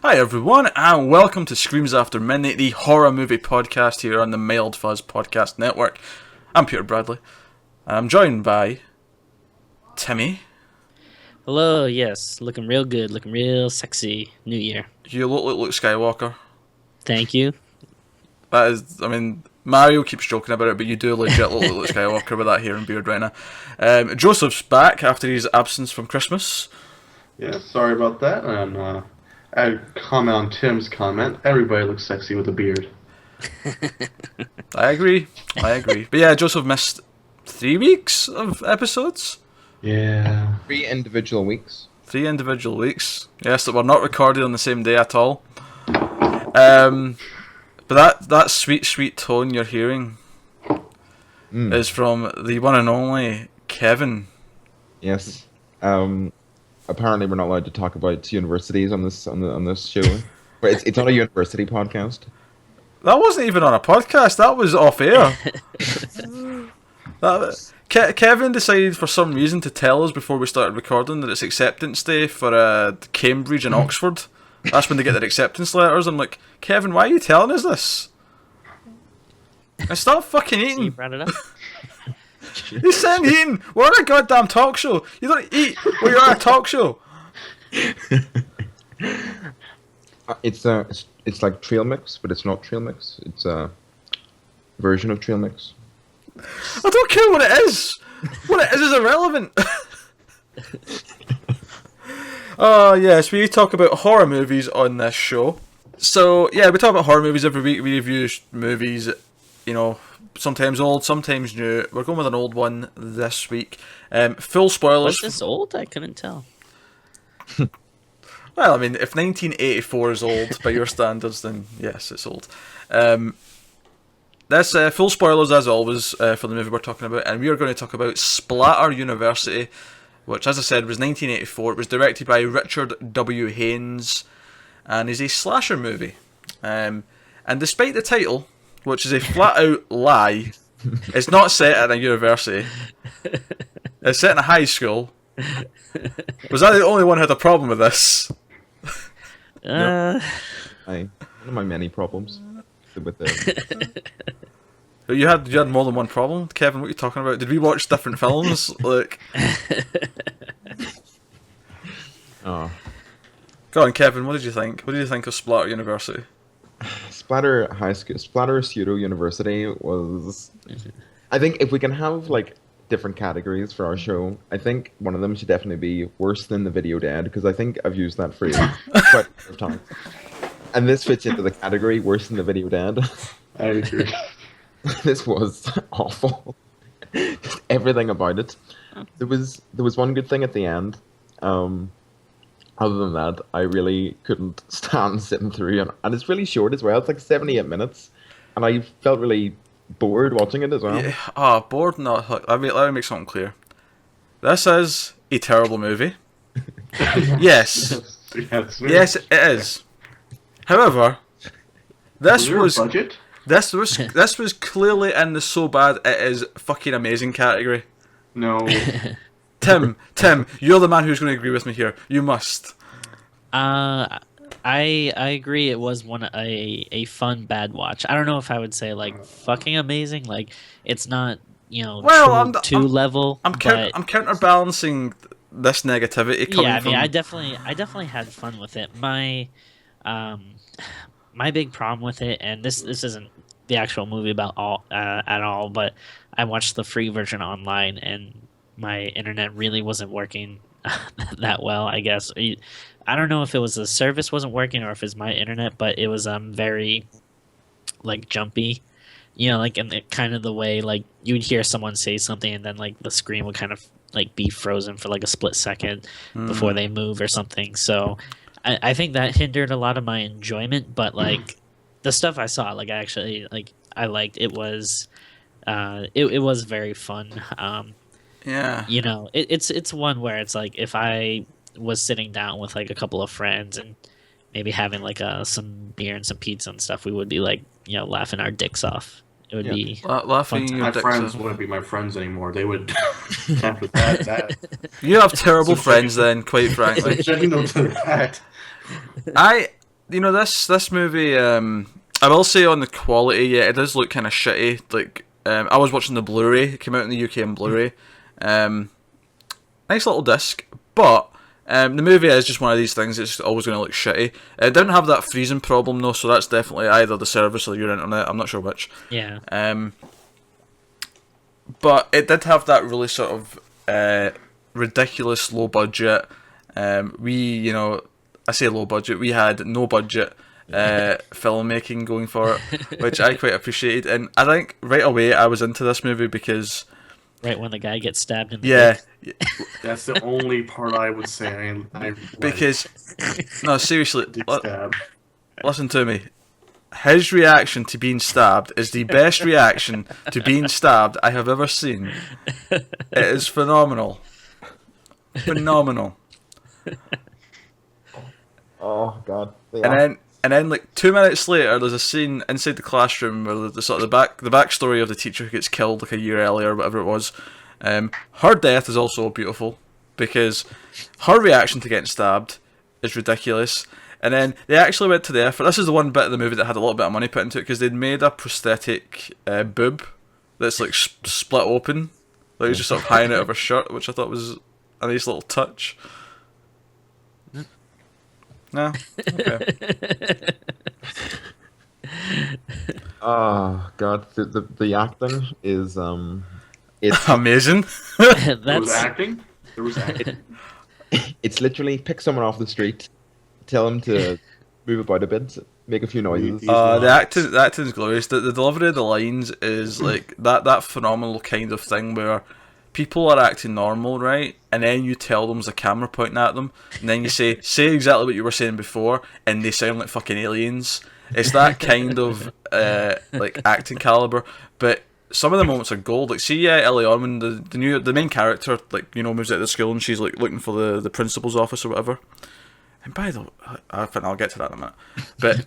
Hi everyone, and welcome to Screams After Midnight, the horror movie podcast here on the Mild Fuzz Podcast Network. I'm Peter Bradley, and I'm joined by Timmy. Hello, yes, looking real good, looking real sexy. New Year. You look like Luke Skywalker. Thank you. That is, Mario keeps joking about it, but you do legit look like Luke Skywalker with that hair and beard right now. Joseph's back after his absence from Christmas. Yeah, sorry about that, and I comment on Tim's comment. Everybody looks sexy with a beard. I agree. But yeah, Joseph missed 3 weeks of episodes. Yeah. 3 individual weeks. 3 individual weeks. Yes, that were not recorded on the same day at all. But that sweet tone you're hearing is from the one and only Kevin. Yes. Apparently, we're not allowed to talk about universities on this show. But it's not a university podcast. That wasn't even on a podcast. That was off air. Kevin decided for some reason to tell us before we started recording that it's acceptance day for Cambridge and Oxford. That's when they get their acceptance letters. I'm like, Kevin, why are you telling us this? And stop fucking eating. You brought it up. He's saying eating. We're on a goddamn talk show. You don't eat when you're on a talk show. It's like trail mix, but it's not trail mix. It's a version of trail mix. I don't care what it is. What it is irrelevant. Yes, we talk about horror movies on this show. So, yeah, we talk about horror movies every week. We review movies, sometimes old, sometimes new. We're going with an old one this week. Full spoilers. Was this old? I couldn't tell. Well, if 1984 is old by your standards, then yes, it's old. That's full spoilers as always for the movie we're talking about, and we are going to talk about Splatter University, which, as I said, was 1984. It was directed by Richard W. Haynes, and is a slasher movie. And despite the title, which is a flat-out lie, it's not set at a university. It's set in a high school. Was I the only one who had a problem with this? One of my many problems with the. You had more than one problem, Kevin. What are you talking about? Did we watch different films? Oh. Go on, Kevin. What did you think? What did you think of Splatter University? Splatter Pseudo University was. I think if we can have different categories for our show, I think one of them should definitely be worse than the video dead, because I think I've used that phrase quite a few times. And this fits into the category worse than the video dead. I agree. This was awful. Just everything about it. There was one good thing at the end. Other than that, I really couldn't stand sitting through, and it's really short as well. It's like 78 minutes, and I felt really bored watching it as well. Yeah, bored? No, let me make something clear. This is a terrible movie. Yes. Yes, it is. However, this was budget. This was clearly in the so bad it is fucking amazing category. No. Tim, you're the man who's going to agree with me here. You must. I agree. It was a fun bad watch. I don't know if I would say fucking amazing. It's not too level. I'm counterbalancing this negativity coming from. I definitely had fun with it. My big problem with it, and this isn't the actual movie at all, but I watched the free version online, and my internet really wasn't working that well, I guess. I don't know if it was the service wasn't working or if it's my internet, but it was very jumpy. In kind of the way you would hear someone say something and then the screen would kind of be frozen for a split second before they move or something. So I think that hindered a lot of my enjoyment, but the stuff I saw, I actually I liked. It was it was very fun. Yeah. It's one where it's if I was sitting down with a couple of friends and maybe having some beer and some pizza and stuff, we would be laughing our dicks off. It would be laughing. My friends wouldn't be my friends anymore. They would after that. You have terrible friends then, quite frankly. To that. this movie. I will say on the quality, yeah, it does look kind of shitty. Like, I was watching the Blu-ray. It came out in the UK on Blu-ray. Nice little disc, but the movie is just one of these things. It's always going to look shitty. It didn't have that freezing problem though, so that's definitely either the service or your internet. I'm not sure which. Yeah. But it did have that really sort of ridiculous low budget. I say low budget. We had no budget filmmaking going for it, which I quite appreciated. And I think right away I was into this movie because Right when the guy gets stabbed in the yeah, dick. That's the only part I would say I like. because no, seriously, Dick stab. listen to me. His reaction to being stabbed is the best reaction to being stabbed I have ever seen. It is phenomenal. Phenomenal. Oh god. And then like 2 minutes later, there's a scene inside the classroom where the sort of the backstory of the teacher who gets killed like a year earlier, whatever it was. Her death is also beautiful because her reaction to getting stabbed is ridiculous. And then they actually went to the effort. This is the one bit of the movie that had a little bit of money put into it because they'd made a prosthetic boob that's like split open, like it's just sort of hanging out of her shirt, which I thought was a nice little touch. No, okay. Oh god, the acting is it's Amazing. There was That's acting. There was acting. it's literally pick someone off the street, tell them to move about a bit, make a few noises. The acting's glorious. The delivery of the lines is like that phenomenal kind of thing where people are acting normal, right? And then you tell them there's a camera pointing at them, and then you say exactly what you were saying before, and they sound like fucking aliens. It's that kind of like acting caliber, but some of the moments are gold. Like, see, early on when the main character moves out of school and she's like looking for the principal's office or whatever. And by the way, I think I'll get to that in a minute. But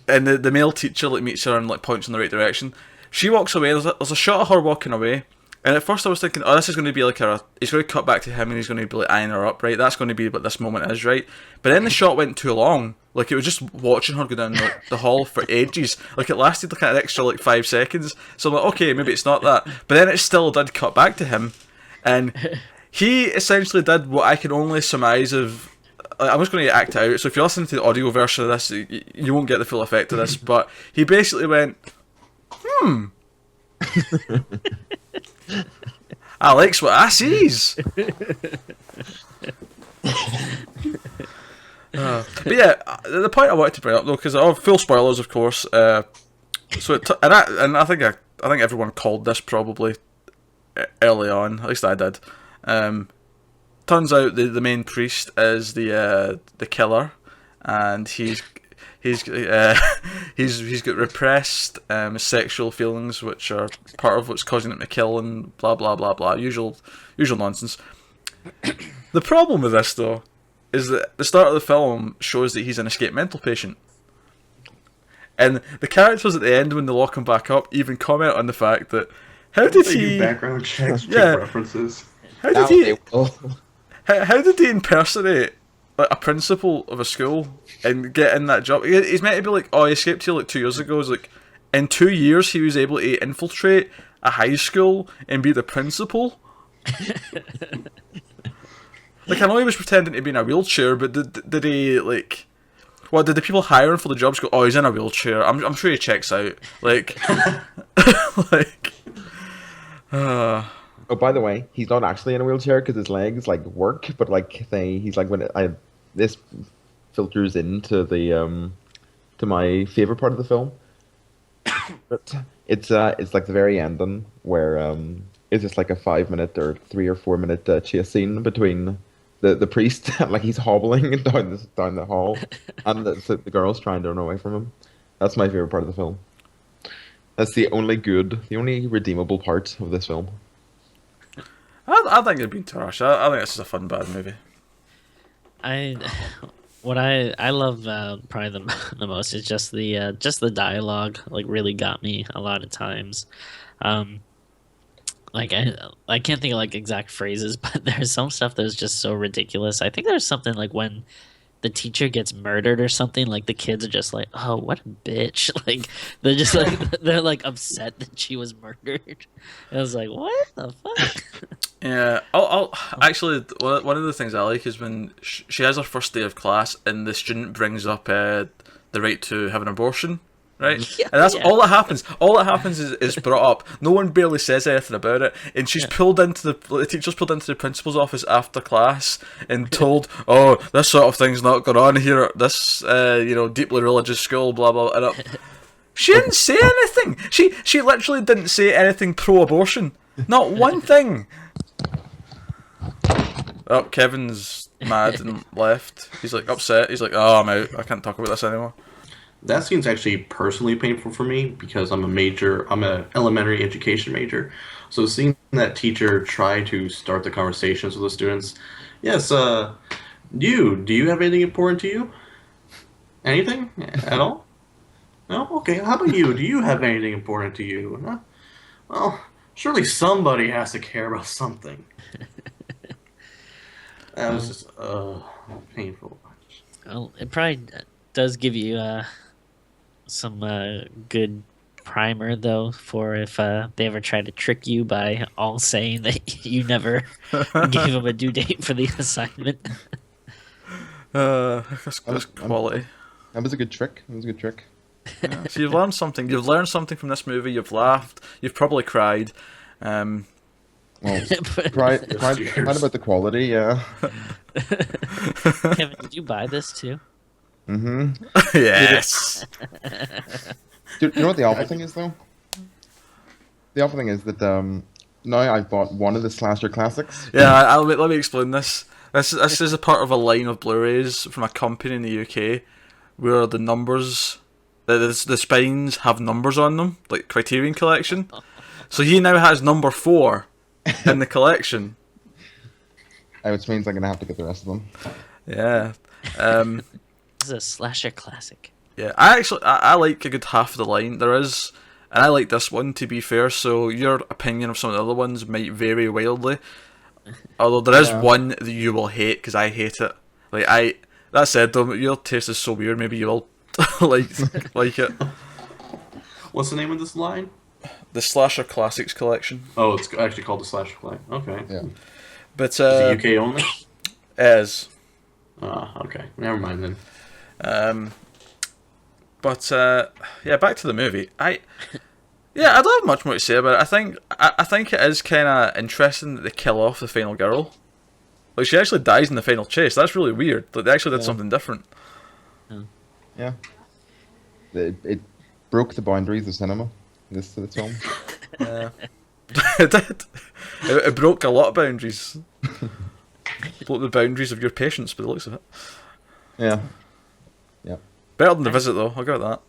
and the male teacher like meets her and like points in the right direction. She walks away. There's a shot of her walking away, and at first I was thinking, oh, this is going to be like he's going to cut back to him and he's going to be like eyeing her up, right? That's going to be what this moment is, right? But then the shot went too long. Like, it was just watching her go down the hall for ages. Like, it lasted like an extra like 5 seconds. So I'm like, okay, maybe it's not that. But then it still did cut back to him, and he essentially did what I can only surmise of. I'm just going to act out. So if you're listening to the audio version of this, you won't get the full effect of this. But he basically went, I likes what I sees. But yeah, the point I wanted to bring up though, because full spoilers, of course. I think everyone called this probably early on. At least I did. Turns out the main priest is the killer, and he's got repressed sexual feelings, which are part of what's causing him to kill, and blah blah blah blah. Usual nonsense. The problem with this though is that the start of the film shows that he's an escaped mental patient, and the characters at the end when they lock him back up even comment on the fact that how did They he do background checks, Yeah. check references. how did he how did he impersonate like a principal of a school and get in that job? He's meant to be like, oh, he escaped here like 2 years ago. It's like, in 2 years he was able to infiltrate a high school and be the principal. Like, I know he was pretending to be in a wheelchair, but did he like? What did the people hiring for the jobs go? Oh, he's in a wheelchair. I'm sure he checks out. Like, like. Oh, by the way, he's not actually in a wheelchair because his legs like work, but like he's like this filters into the to my favorite part of the film. But it's like the very ending where it's just like a 5 minute or 3 or 4 minute chase scene between the priest, like he's hobbling down the hall, and the girl's trying to run away from him. That's my favorite part of the film. That's the only redeemable part of this film. I think it'd been trash. I think this is a fun bad movie. I love probably the most is just the dialogue. Like, really got me a lot of times. Like, I can't think of like exact phrases, but there's some stuff that's just so ridiculous. I think there's something like when the teacher gets murdered or something, like the kids are just like, "Oh, what a bitch!" Like they're just like they're like upset that she was murdered. And I was like, "What the fuck?" Yeah, I'll actually one of the things I like is when she has her first day of class and the student brings up the right to have an abortion, right? Yeah, And that's yeah. all that happens. All that happens is brought up. No one barely says anything about it, and she's pulled into the teacher's pulled into the principal's office after class and told, "Oh, this sort of thing's not going on here at this deeply religious school." Blah blah. She didn't say anything. She literally didn't say anything pro-abortion. Not one thing. Oh, Kevin's mad and left. He's like upset. He's like, "Oh, I'm out. I can't talk about this anymore." That scene's actually personally painful for me because I'm an elementary education major. So seeing that teacher try to start the conversations with the students, yes, do you have anything important to you? Anything at all? No? Okay, how about you? Do you have anything important to you? Huh? Well, surely somebody has to care about something. That was just, painful. Well, it probably does give you some good primer though for if they ever try to trick you by all saying that you never gave them a due date for the assignment. That's quality. That was a good trick. That was a good trick. Yeah. So you've learned something. You've learned something from this movie. You've laughed. You've probably cried. Well, cried about the quality, yeah. Kevin, did you buy this too? Mm-hmm. Yes. Do you know what the awful thing is, though? The awful thing is that now I've bought one of the slasher classics. Yeah, let me explain this. This is a part of a line of Blu-rays from a company in the UK where the numbers, the spines have numbers on them, like Criterion Collection. So he now has number 4 in the collection. Which means I'm going to have to get the rest of them. Yeah. This is a slasher classic. Yeah, I like a good half of the line. There is, and I like this one to be fair. So your opinion of some of the other ones might vary wildly. Although there is one that you will hate because I hate it. That said though, your taste is so weird. Maybe you will like it. What's the name of this line? The Slasher Classics Collection. Oh, it's actually called the Slasher line. Okay. Yeah. But Is it UK only? Is. Okay. Never mind then. Yeah, back to the movie. I don't have much more to say about it. I think it is kind of interesting that they kill off the final girl. Like she actually dies in the final chase. That's really weird. Like they actually did something different. Yeah. It broke the boundaries of cinema. This film. Yeah. It did. It broke a lot of boundaries. Broke the boundaries of your patience, by the looks of it. Yeah. Yeah. Better than The Visit, though. I'll give it that.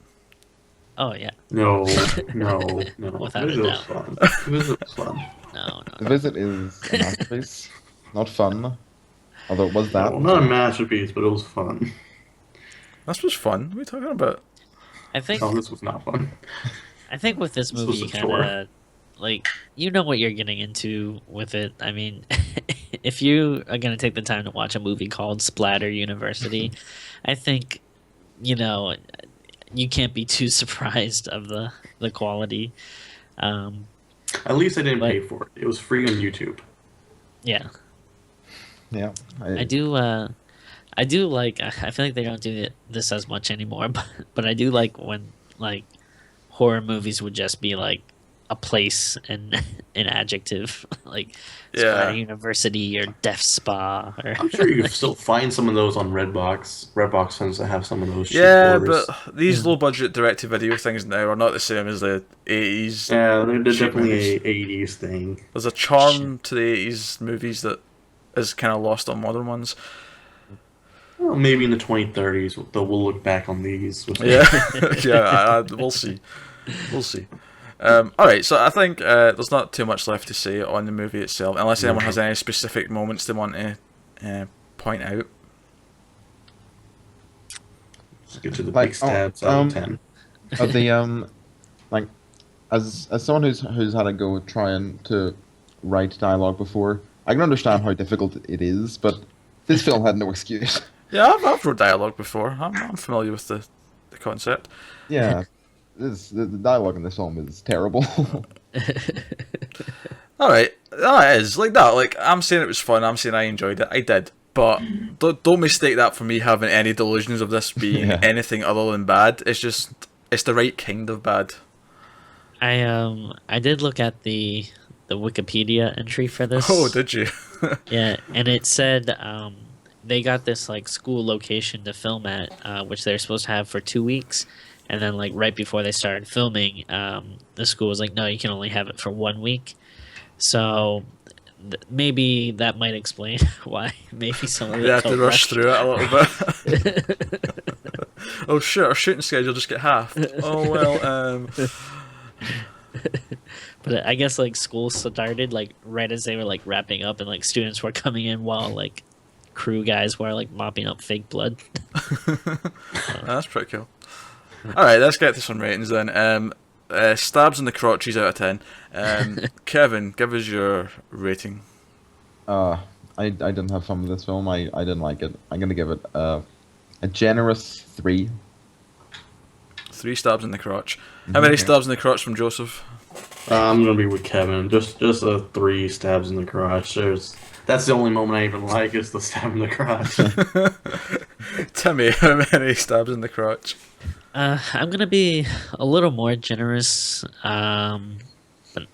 Oh yeah. No. Without a Visit was doubt. fun. Visit was fun. No. The Visit is a masterpiece. Not fun. Although it was that. Well, not a masterpiece, but it was fun. This was fun. What are you talking about? I think Oh, this was not fun. with this This movie, was a you kind of like you know what you're getting into with it. I mean, if you are gonna take the time to watch a movie called Splatter University, I think you can't be too surprised of the quality. At least I didn't pay for it. It was free on YouTube. Yeah, Yeah. I do like. I feel like they don't do this as much anymore, but I do like when like horror movies would just be like a place and an adjective, like Splatter University or Death Spa. Or I'm sure you can still find some of those on Redbox. Redbox tends to have some of those. Cheap Yeah, orders. but these low-budget direct-to-video things now are not the same as the 80s. Yeah, they're cheap definitely movies. a 80s thing. There's a charm to the 80s movies that is kind of lost on modern ones. Well, maybe in the 2030s, we'll look back on these. Yeah, we'll see. We'll see. Alright, so I think there's not too much left to say on the movie itself, unless anyone has any specific moments they want to point out. Let's get to the big stats out of 10. Of the like, as someone who's had a go trying to write dialogue before, I can understand how difficult it is, but this film had no excuse. Yeah, I've wrote dialogue before. I'm familiar with the concept. Yeah, the dialogue in this film is terrible. All right, that is like that. Like I'm saying, it was fun. I'm saying I enjoyed it. I did, but don't mistake that for me having any delusions of this being Yeah. anything other than bad. It's just it's the right kind of bad. I did look at the Wikipedia entry for this. Oh, did you? Yeah, and it said they got this like school location to film at, which they're supposed to have for 2 weeks, and then like right before they started filming, the school was like, no, you can only have it for 1 week. So maybe that might explain why maybe some of it They have to felt rush rushed. through it a little bit. Oh shit, our shooting schedule just get halved. Oh well. But I guess like school started like right as they were like wrapping up, and like students were coming in while like crew guys were like mopping up fake blood. That's pretty cool. All right, let's get to some ratings then. Stabs in the crotches out of 10. Kevin, give us your rating. I didn't have fun with this film. I didn't like it. I'm gonna give it a generous 3. 3 stabs in the crotch. How many stabs in the crotch from Joseph? I'm gonna be with Kevin. Just a 3 stabs in the crotch. That's the only moment I even like is the stab in the crotch. Timmy, how many stabs in the crotch? I'm gonna be a little more generous, but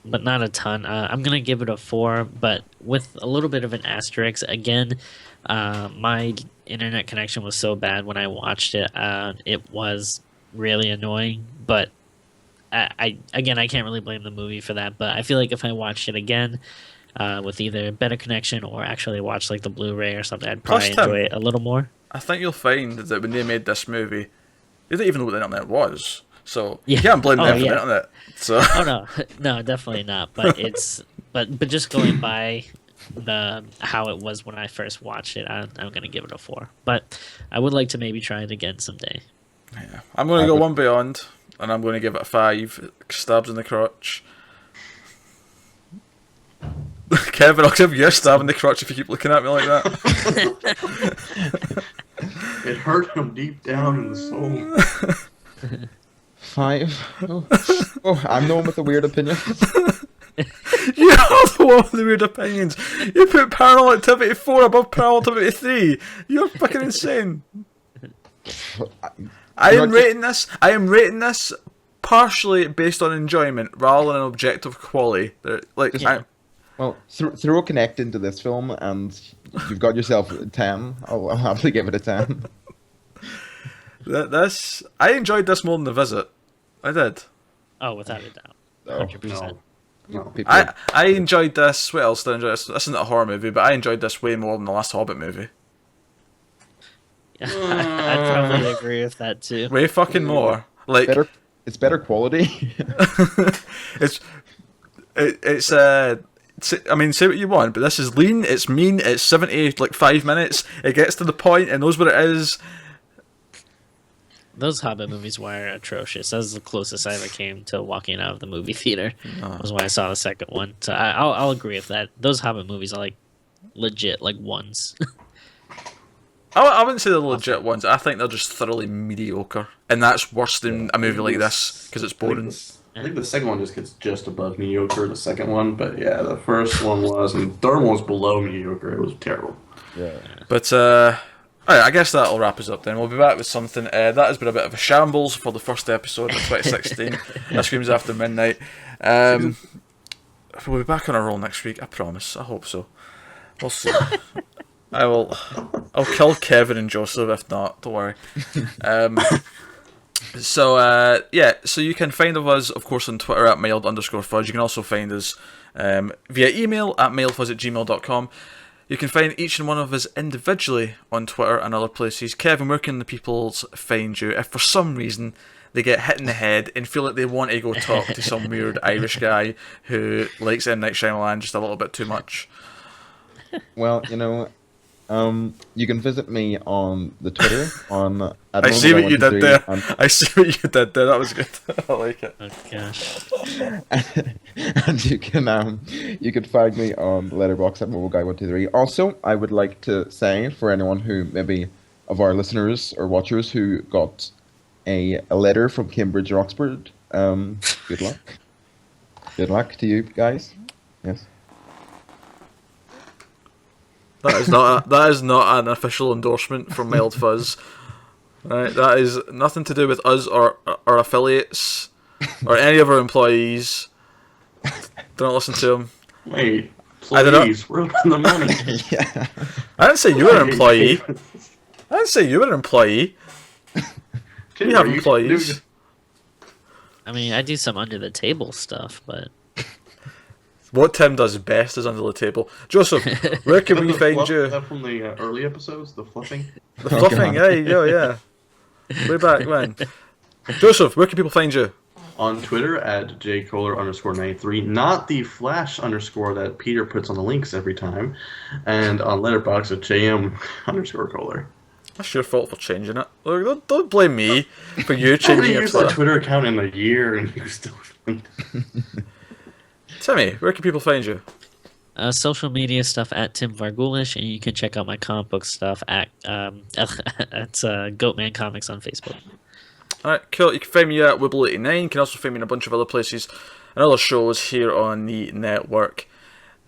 not a ton. I'm gonna give it a 4, but with a little bit of an asterisk. Again, my internet connection was so bad when I watched it. It was really annoying, but I can't really blame the movie for that. But I feel like if I watched it again, with either better connection or actually watch like the Blu-ray or something, I'd probably Plus, Tim, enjoy it a little more. I think you'll find that when they made this movie, they didn't even know what the internet was. So Yeah. you can't blame them Oh, for the yeah. internet. So Oh no, definitely not. But it's but just going by the how it was when I first watched it, I'm gonna give it a 4. But I would like to maybe try it again someday. yeah. I'm going to go one beyond, and I'm going to give it a 5 stabs in the crotch. Kevin, I'll give you a stab in the crotch if you keep looking at me like that. It hurt him deep down in the soul. 5. Oh, I'm the one with the weird opinion. You are the one with the weird opinions. You put Paranormal Activity 4 above Paranormal Activity 3. You're fucking insane. I am rating this partially based on enjoyment rather than objective quality. Like, Yeah. Well, throw a Connect into this film, and you've got yourself a 10. I'll happily give it a 10. I enjoyed this more than The Visit. I did. Oh, without a doubt, Oh, 100%. No. People, I enjoyed this. What else did I enjoy? This isn't a horror movie, but I enjoyed this way more than the last Hobbit movie. I'd probably agree with that too. Way fucking more. Like it's better quality. it's I mean, say what you want, but this is lean. It's mean. It's 5 minutes. It gets to the point and knows what it is. Those Hobbit movies were atrocious. That was the closest I ever came to walking out of the movie theater. Was when I saw the second one. So I'll agree with that. Those Hobbit movies are like legit, like ones. I wouldn't say they're legit ones. I think they're just thoroughly mediocre, and that's worse than a movie like this because it's boring. I think the second one just gets just above mediocre, the second one, but yeah, the first one was, and the third one was below mediocre. It was terrible. Yeah. But alright, I guess that'll wrap us up then. We'll be back with something. That has been a bit of a shambles for the first episode of 2016. That screams after midnight. We'll be back on a roll next week, I promise. I hope so. We'll see. I'll kill Kevin and Joseph if not, don't worry. So you can find us, of course, on Twitter at mild_fudge. You can also find us via email at mildfuzz@gmail.com. You can find each and one of us individually on Twitter and other places. Kevin, where can the people find you if for some reason they get hit in the head and feel like they want to go talk to some weird Irish guy who likes M. Night Shyamalan just a little bit too much? Well, you can visit me on the Twitter on. I see what you did there. And, I see what you did there. That was good. I like it. Oh gosh. and you can find me on Letterboxd at MobileGuy123. Also, I would like to say for anyone who maybe of our listeners or watchers who got a letter from Cambridge or Oxford, good luck. Good luck to you guys. Yes. That is not an official endorsement from Mild Fuzz. Right, that is nothing to do with us or our affiliates or any of our employees. Don't listen to them. Wait, I don't know. please, we're on the money. Yeah. I didn't say you were an employee. I didn't say you were an employee. Tim, We have are you employees. doing- I mean, I do some under the table stuff, but What Tim does best is under the table. Joseph, where can we the find fluff, you? that from the early episodes, the fluffing. The fluffing, God. yeah, you go, yeah. Way back when. Joseph, where can people find you? On Twitter at jkohler_93, not the flash underscore that Peter puts on the links every time, and on Letterboxd at jm_kohler. That's your fault for changing it. Look, don't blame me for you I haven't changing it. used that Twitter account in a year, and you still. Timmy, where can people find you? social media stuff at Tim Vargulish, and you can check out my comic book stuff at Goatman Comics on Facebook. Alright, cool. You can find me at Wibble89. You can also find me in a bunch of other places and other shows here on the network.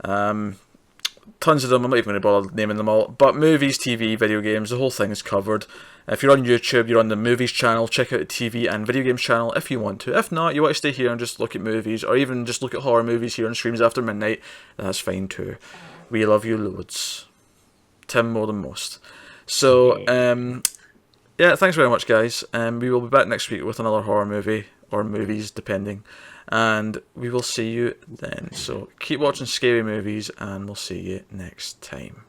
Tons of them. I'm not even going to bother naming them all. But movies, TV, video games, the whole thing is covered. If you're on YouTube, you're on the movies channel, check out the TV and video games channel if you want to. If not, you want to stay here and just look at movies, or even just look at horror movies here on Streams After Midnight, that's fine too. We love you loads. Tim more than most. So, yeah, thanks very much, guys. We will be back next week with another horror movie, or movies, depending. And we will see you then. So keep watching scary movies, and we'll see you next time.